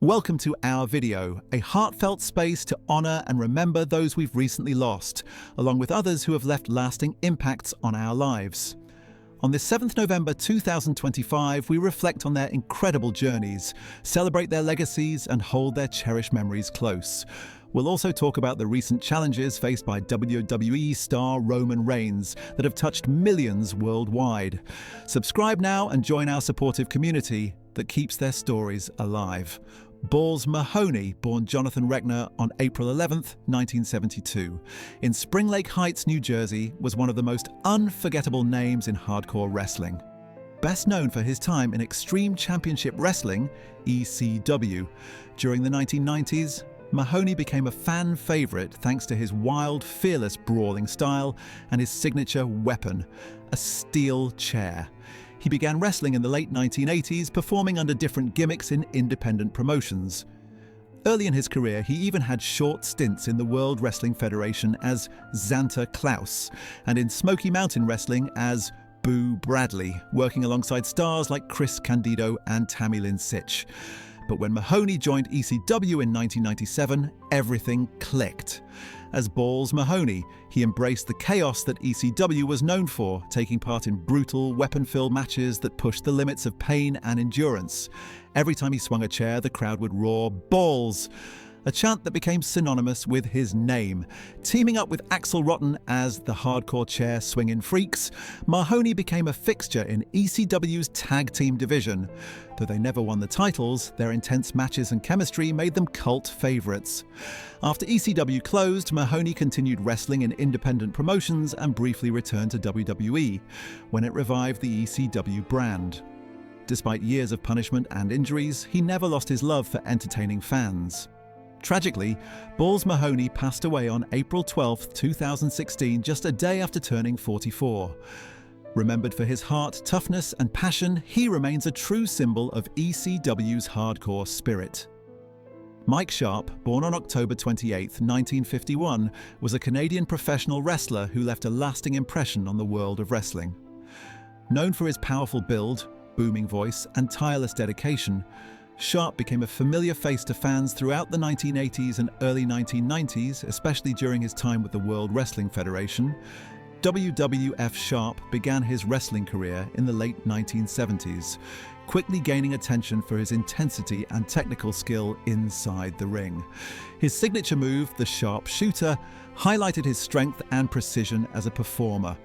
Welcome to our video, a heartfelt space to honor and remember those we've recently lost, along with others who have left lasting impacts on our lives. On this 7th November 2025, we reflect on their incredible journeys, celebrate their legacies, and hold their cherished memories close. We'll also talk about the recent challenges faced by WWE star Roman Reigns that have touched millions worldwide. Subscribe now and join our supportive community that keeps their stories alive. Balls Mahoney, born Jonathan Rechner on April 11th, 1972, in Spring Lake Heights, New Jersey, was one of the most unforgettable names in hardcore wrestling. Best known for his time in Extreme Championship Wrestling, ECW. During the 1990s, Mahoney became a fan favorite thanks to his wild, fearless brawling style and his signature weapon, a steel chair. He began wrestling in the late 1980s, performing under different gimmicks in independent promotions. Early in his career, he even had short stints in the World Wrestling Federation as Xanta Klaus, and in Smoky Mountain Wrestling as Boo Bradley, working alongside stars like Chris Candido and Tammy Lynn Sitch. But when Mahoney joined ECW in 1997, everything clicked. As Balls Mahoney, he embraced the chaos that ECW was known for, taking part in brutal, weapon-filled matches that pushed the limits of pain and endurance. Every time he swung a chair, the crowd would roar, "Balls!" a chant that became synonymous with his name. Teaming up with Axl Rotten as the hardcore chair swinging freaks, Mahoney became a fixture in ECW's tag team division. Though they never won the titles, their intense matches and chemistry made them cult favorites. After ECW closed, Mahoney continued wrestling in independent promotions and briefly returned to WWE, when it revived the ECW brand. Despite years of punishment and injuries, he never lost his love for entertaining fans. Tragically, Balls Mahoney passed away on April 12, 2016, just a day after turning 44. Remembered for his heart, toughness, and passion, he remains a true symbol of ECW's hardcore spirit. Mike Sharpe, born on October 28, 1951, was a Canadian professional wrestler who left a lasting impression on the world of wrestling. Known for his powerful build, booming voice, and tireless dedication, Sharpe became a familiar face to fans throughout the 1980s and early 1990s, especially during his time with the World Wrestling Federation. WWF Sharpe began his wrestling career in the late 1970s, quickly gaining attention for his intensity and technical skill inside the ring. His signature move, the Sharpe Shooter, highlighted his strength and precision as a performer.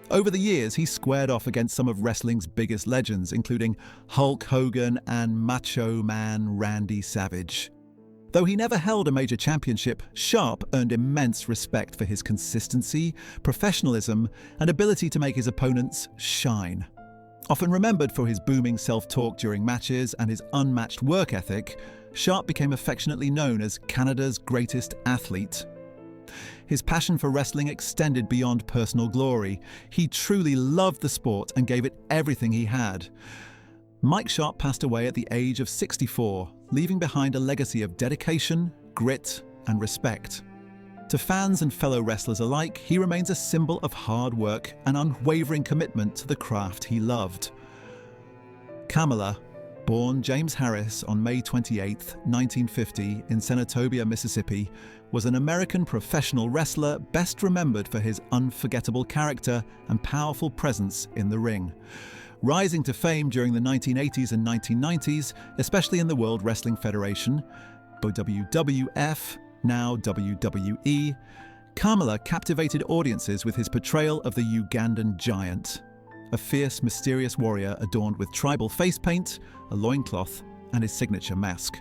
Over the years, he squared off against some of wrestling's biggest legends, including Hulk Hogan and Macho Man Randy Savage. Though he never held a major championship, Sharpe earned immense respect for his consistency, professionalism, and ability to make his opponents shine. Often remembered for his booming self-talk during matches and his unmatched work ethic, Sharpe became affectionately known as Canada's greatest athlete. His passion for wrestling extended beyond personal glory. He truly loved the sport and gave it everything he had. Mike Sharpe passed away at the age of 64, leaving behind a legacy of dedication, grit, and respect. To fans and fellow wrestlers alike, he remains a symbol of hard work and unwavering commitment to the craft he loved. Kamala, born James Harris on May 28, 1950, in Senatobia, Mississippi, was an American professional wrestler best remembered for his unforgettable character and powerful presence in the ring. Rising to fame during the 1980s and 1990s, especially in the World Wrestling Federation, WWF, now WWE, Kamala captivated audiences with his portrayal of the Ugandan Giant, a fierce, mysterious warrior adorned with tribal face paint, a loincloth, and his signature mask.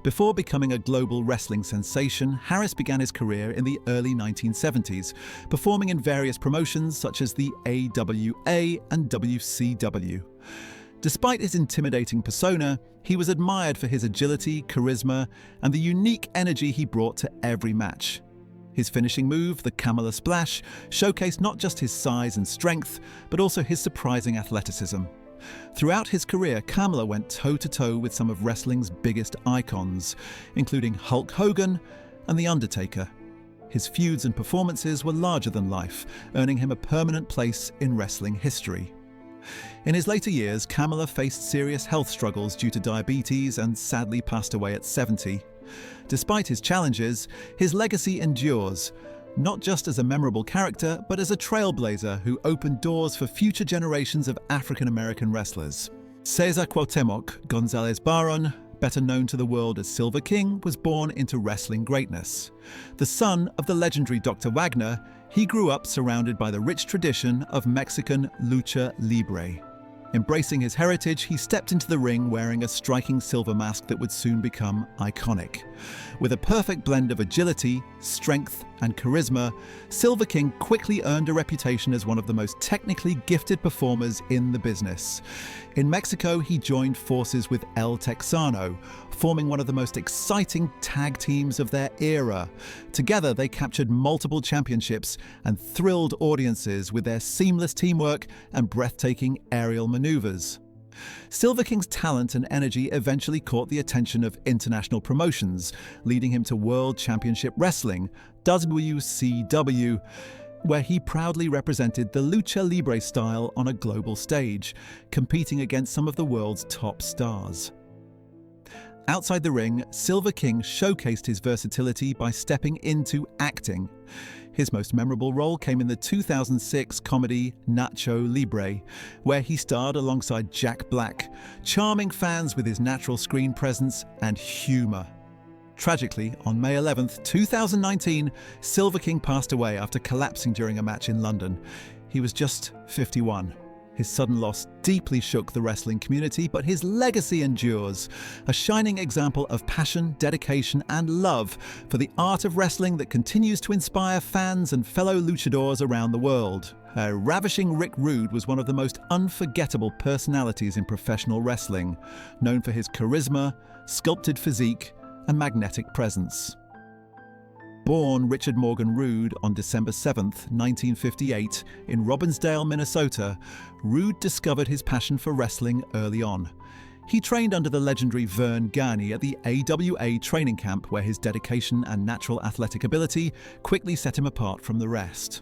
Before becoming a global wrestling sensation, Harris began his career in the early 1970s, performing in various promotions such as the AWA and WCW. Despite his intimidating persona, he was admired for his agility, charisma, and the unique energy he brought to every match. His finishing move, the Kamala Splash, showcased not just his size and strength, but also his surprising athleticism. Throughout his career, Kamala went toe-to-toe with some of wrestling's biggest icons, including Hulk Hogan and The Undertaker. His feuds and performances were larger than life, earning him a permanent place in wrestling history. In his later years, Kamala faced serious health struggles due to diabetes and sadly passed away at 70. Despite his challenges, his legacy endures, not just as a memorable character, but as a trailblazer who opened doors for future generations of African-American wrestlers. Cesar Cuauhtemoc Gonzalez Barron, better known to the world as Silver King, was born into wrestling greatness. The son of the legendary Dr. Wagner, he grew up surrounded by the rich tradition of Mexican lucha libre. Embracing his heritage, he stepped into the ring wearing a striking silver mask that would soon become iconic. With a perfect blend of agility, strength, and charisma, Silver King quickly earned a reputation as one of the most technically gifted performers in the business. In Mexico, he joined forces with El Texano, forming one of the most exciting tag teams of their era. Together, they captured multiple championships and thrilled audiences with their seamless teamwork and breathtaking aerial maneuvers. Silver King's talent and energy eventually caught the attention of international promotions, leading him to World Championship Wrestling, WCW, where he proudly represented the lucha libre style on a global stage, competing against some of the world's top stars. Outside the ring, Silver King showcased his versatility by stepping into acting. His most memorable role came in the 2006 comedy Nacho Libre, where he starred alongside Jack Black, charming fans with his natural screen presence and humour. Tragically, on May 11, 2019, Silver King passed away after collapsing during a match in London. He was just 51. His sudden loss deeply shook the wrestling community, but his legacy endures, a shining example of passion, dedication, and love for the art of wrestling that continues to inspire fans and fellow luchadors around the world. Ravishing Rick Rude was one of the most unforgettable personalities in professional wrestling, known for his charisma, sculpted physique, and magnetic presence. Born Richard Morgan Rude on December 7, 1958, in Robbinsdale, Minnesota, Rude discovered his passion for wrestling early on. He trained under the legendary Vern Gagne at the AWA training camp, where his dedication and natural athletic ability quickly set him apart from the rest.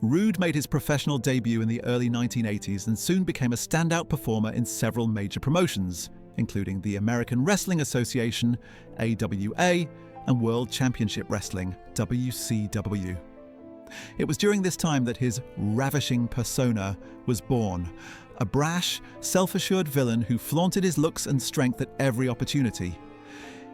Rude made his professional debut in the early 1980s and soon became a standout performer in several major promotions, including the American Wrestling Association, AWA, and World Championship Wrestling, WCW. It was during this time that his ravishing persona was born, a brash, self-assured villain who flaunted his looks and strength at every opportunity.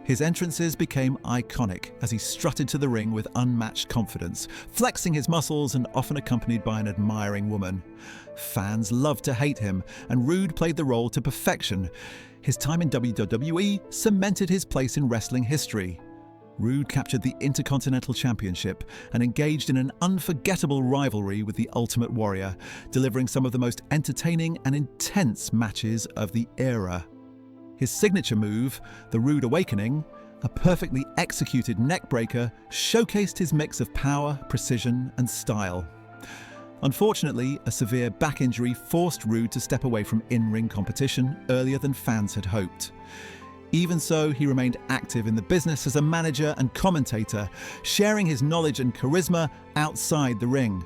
His entrances became iconic as he strutted to the ring with unmatched confidence, flexing his muscles and often accompanied by an admiring woman. Fans loved to hate him, and Rude played the role to perfection. His time in WWE cemented his place in wrestling history. Rude captured the Intercontinental Championship and engaged in an unforgettable rivalry with the Ultimate Warrior, delivering some of the most entertaining and intense matches of the era. His signature move, the Rude Awakening, a perfectly executed neckbreaker, showcased his mix of power, precision, and style. Unfortunately, a severe back injury forced Rude to step away from in-ring competition earlier than fans had hoped. Even so, he remained active in the business as a manager and commentator, sharing his knowledge and charisma outside the ring.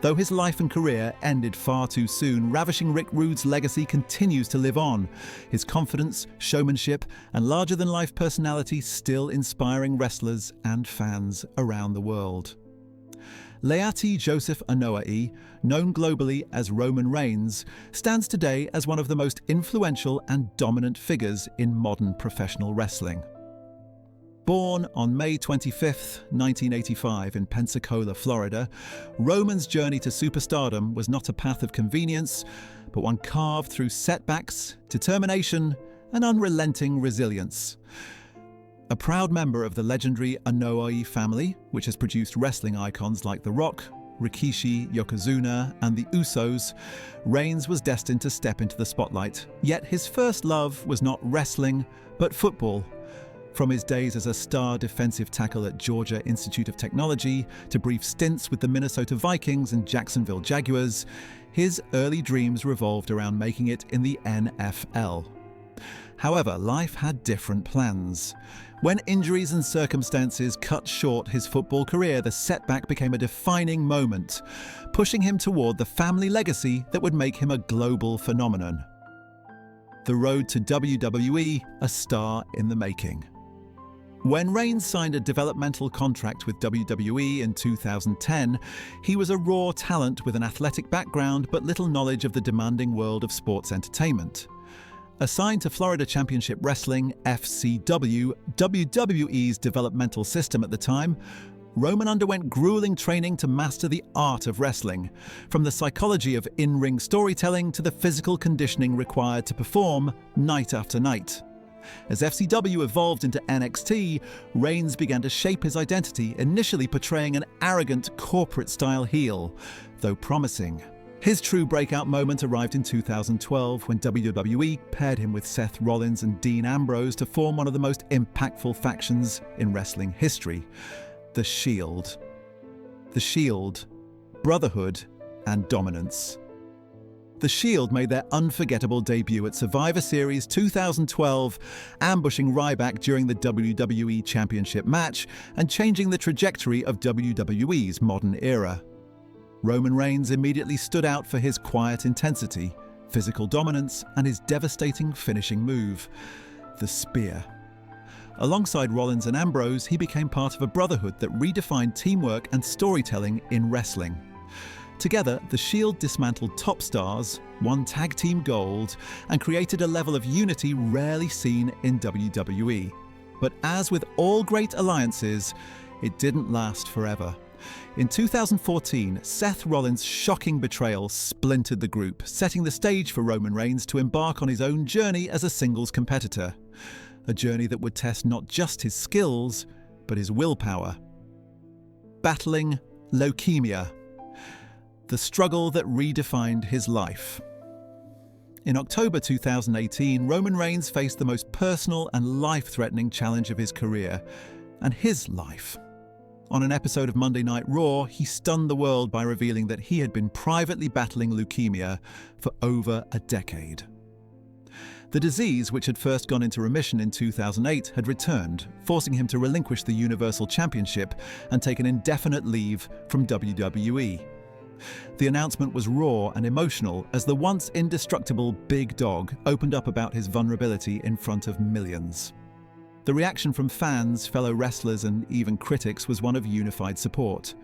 Though his life and career ended far too soon, Ravishing Rick Rude's legacy continues to live on, his confidence, showmanship, and larger-than-life personality still inspiring wrestlers and fans around the world. Leati Joseph Anoa'i, known globally as Roman Reigns, stands today as one of the most influential and dominant figures in modern professional wrestling. Born on May 25, 1985 in Pensacola, Florida, Roman's journey to superstardom was not a path of convenience, but one carved through setbacks, determination, and unrelenting resilience. A proud member of the legendary Anoa'i family, which has produced wrestling icons like The Rock, Rikishi, Yokozuna, and the Usos, Reigns was destined to step into the spotlight. Yet his first love was not wrestling, but football. From his days as a star defensive tackle at Georgia Institute of Technology to brief stints with the Minnesota Vikings and Jacksonville Jaguars, his early dreams revolved around making it in the NFL. However, life had different plans. When injuries and circumstances cut short his football career, the setback became a defining moment, pushing him toward the family legacy that would make him a global phenomenon. The road to WWE, a star in the making. When Reigns signed a developmental contract with WWE in 2010, he was a raw talent with an athletic background but little knowledge of the demanding world of sports entertainment. Assigned to Florida Championship Wrestling, FCW, WWE's developmental system at the time, Roman underwent grueling training to master the art of wrestling, from the psychology of in-ring storytelling to the physical conditioning required to perform night after night. As FCW evolved into NXT, Reigns began to shape his identity, initially portraying an arrogant corporate-style heel, though promising. His true breakout moment arrived in 2012 when WWE paired him with Seth Rollins and Dean Ambrose to form one of the most impactful factions in wrestling history, The Shield. The Shield, brotherhood and dominance. The Shield made their unforgettable debut at Survivor Series 2012, ambushing Ryback during the WWE Championship match and changing the trajectory of WWE's modern era. Roman Reigns immediately stood out for his quiet intensity, physical dominance, and his devastating finishing move, the Spear. Alongside Rollins and Ambrose, he became part of a brotherhood that redefined teamwork and storytelling in wrestling. Together, The Shield dismantled top stars, won tag team gold, and created a level of unity rarely seen in WWE. But as with all great alliances, it didn't last forever. In 2014, Seth Rollins' shocking betrayal splintered the group, setting the stage for Roman Reigns to embark on his own journey as a singles competitor. A journey that would test not just his skills, but his willpower. Battling leukemia. The struggle that redefined his life. In October 2018, Roman Reigns faced the most personal and life-threatening challenge of his career, and his life. On an episode of Monday Night Raw, he stunned the world by revealing that he had been privately battling leukemia for over a decade. The disease, which had first gone into remission in 2008, had returned, forcing him to relinquish the Universal Championship and take an indefinite leave from WWE. The announcement was raw and emotional as the once indestructible Big Dog opened up about his vulnerability in front of millions. The reaction from fans, fellow wrestlers, and even critics was one of unified support.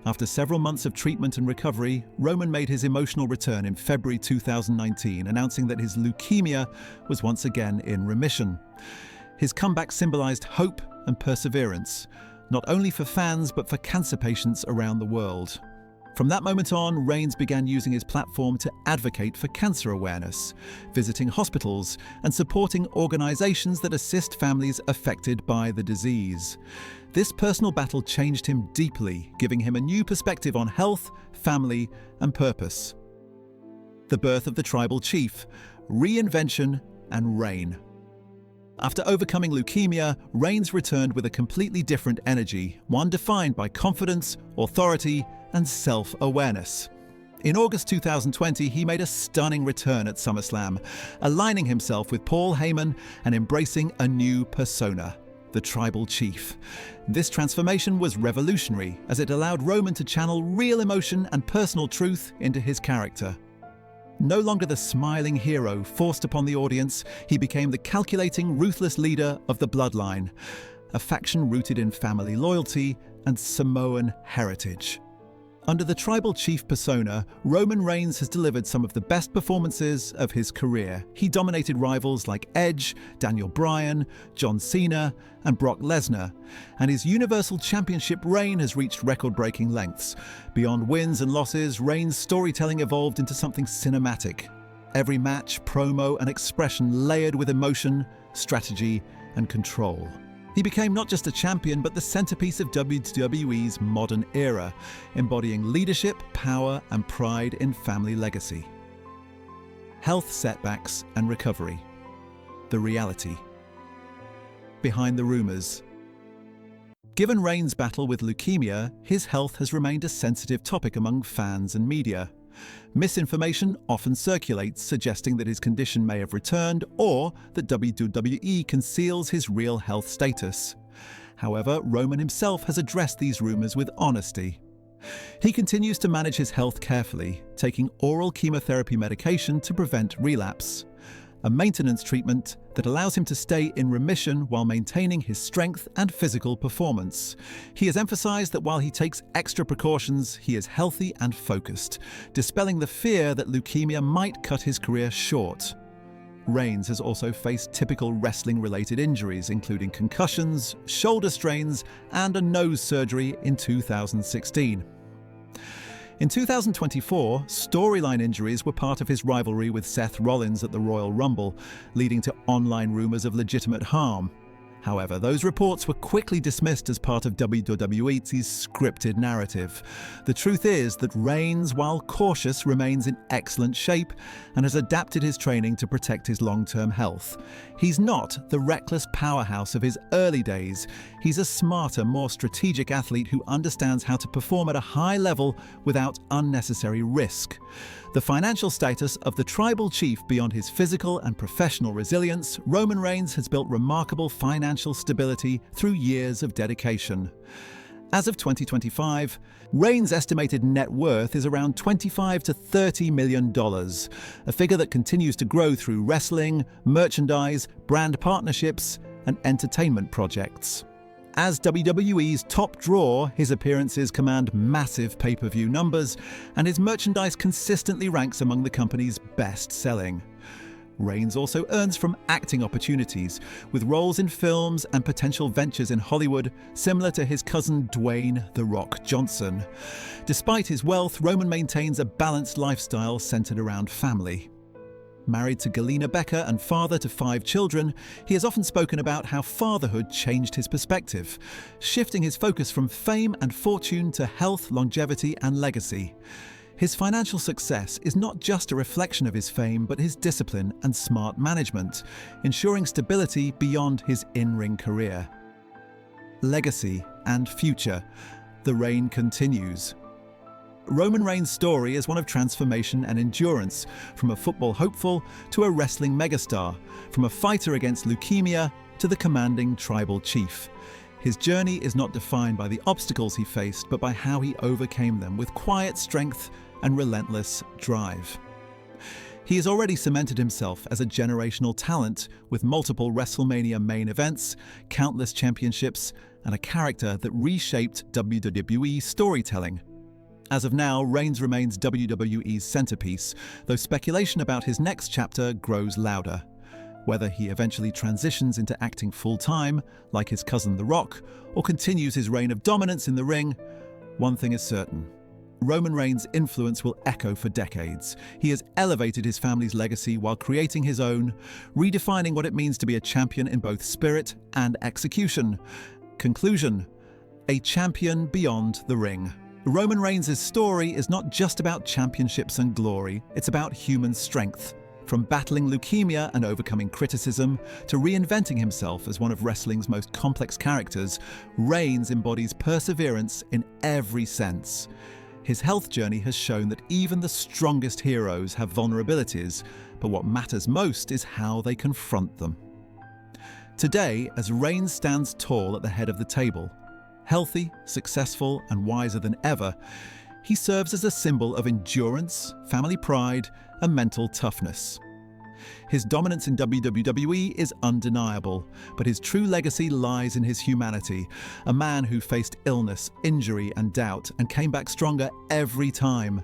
After several months of treatment and recovery, Roman made his emotional return in February 2019, announcing that his leukemia was once again in remission. His comeback symbolized hope and perseverance, not only for fans but for cancer patients around the world. From that moment on, Reigns began using his platform to advocate for cancer awareness, visiting hospitals and supporting organizations that assist families affected by the disease. This personal battle changed him deeply, giving him a new perspective on health, family, and purpose. The birth of the tribal chief, reinvention, and reign. After overcoming leukemia, Reigns returned with a completely different energy, one defined by confidence, authority, and self-awareness. In August 2020, he made a stunning return at SummerSlam, aligning himself with Paul Heyman and embracing a new persona, the Tribal Chief. This transformation was revolutionary, as it allowed Roman to channel real emotion and personal truth into his character. No longer the smiling hero forced upon the audience, he became the calculating, ruthless leader of the Bloodline, a faction rooted in family loyalty and Samoan heritage. Under the Tribal Chief persona, Roman Reigns has delivered some of the best performances of his career. He dominated rivals like Edge, Daniel Bryan, John Cena, and Brock Lesnar, and his Universal Championship reign has reached record-breaking lengths. Beyond wins and losses, Reigns' storytelling evolved into something cinematic. Every match, promo, and expression layered with emotion, strategy, and control. He became not just a champion, but the centerpiece of WWE's modern era, embodying leadership, power, and pride in family legacy. Health setbacks and recovery. The reality. Behind the rumors. Given Reigns' battle with leukemia, his health has remained a sensitive topic among fans and media. Misinformation often circulates, suggesting that his condition may have returned or that WWE conceals his real health status. However, Roman himself has addressed these rumors with honesty. He continues to manage his health carefully, taking oral chemotherapy medication to prevent relapse, a maintenance treatment that allows him to stay in remission while maintaining his strength and physical performance. He has emphasized that while he takes extra precautions, he is healthy and focused, dispelling the fear that leukemia might cut his career short. Reigns has also faced typical wrestling-related injuries, including concussions, shoulder strains, and a nose surgery in 2016. In 2024, storyline injuries were part of his rivalry with Seth Rollins at the Royal Rumble, leading to online rumors of legitimate harm. However, those reports were quickly dismissed as part of WWE's scripted narrative. The truth is that Reigns, while cautious, remains in excellent shape and has adapted his training to protect his long-term health. He's not the reckless powerhouse of his early days. He's a smarter, more strategic athlete who understands how to perform at a high level without unnecessary risk. The financial status of the tribal chief beyond his physical and professional resilience, Roman Reigns has built remarkable financial stability through years of dedication. As of 2025, Reigns' estimated net worth is around $25 to $30 million, a figure that continues to grow through wrestling, merchandise, brand partnerships, and entertainment projects. As WWE's top draw, his appearances command massive pay-per-view numbers, and his merchandise consistently ranks among the company's best-selling. Reigns also earns from acting opportunities, with roles in films and potential ventures in Hollywood, similar to his cousin Dwayne "The Rock" Johnson. Despite his wealth, Roman maintains a balanced lifestyle centered around family. Married to Galina Becker and father to 5 children, he has often spoken about how fatherhood changed his perspective, shifting his focus from fame and fortune to health, longevity, and legacy. His financial success is not just a reflection of his fame, but his discipline and smart management, ensuring stability beyond his in-ring career. Legacy and future. The reign continues. Roman Reigns' story is one of transformation and endurance, from a football hopeful to a wrestling megastar, from a fighter against leukemia to the commanding tribal chief. His journey is not defined by the obstacles he faced, but by how he overcame them with quiet strength and relentless drive. He has already cemented himself as a generational talent, with multiple WrestleMania main events, countless championships, and a character that reshaped WWE storytelling. As of now, Reigns remains WWE's centerpiece, though speculation about his next chapter grows louder. Whether he eventually transitions into acting full-time, like his cousin The Rock, or continues his reign of dominance in the ring, one thing is certain. Roman Reigns' influence will echo for decades. He has elevated his family's legacy while creating his own, redefining what it means to be a champion in both spirit and execution. Conclusion: a champion beyond the ring. Roman Reigns' story is not just about championships and glory, it's about human strength. From battling leukemia and overcoming criticism to reinventing himself as one of wrestling's most complex characters, Reigns embodies perseverance in every sense. His health journey has shown that even the strongest heroes have vulnerabilities, but what matters most is how they confront them. Today, as Reigns stands tall at the head of the table, healthy, successful, and wiser than ever, he serves as a symbol of endurance, family pride, and mental toughness. His dominance in WWE is undeniable, but his true legacy lies in his humanity, a man who faced illness, injury, and doubt, and came back stronger every time.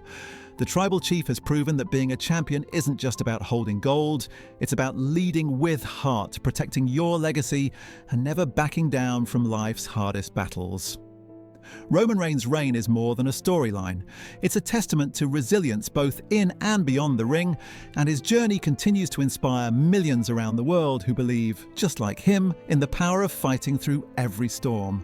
The tribal chief has proven that being a champion isn't just about holding gold, it's about leading with heart, protecting your legacy, and never backing down from life's hardest battles. Roman Reigns' reign is more than a storyline. It's a testament to resilience both in and beyond the ring, and his journey continues to inspire millions around the world who believe, just like him, in the power of fighting through every storm.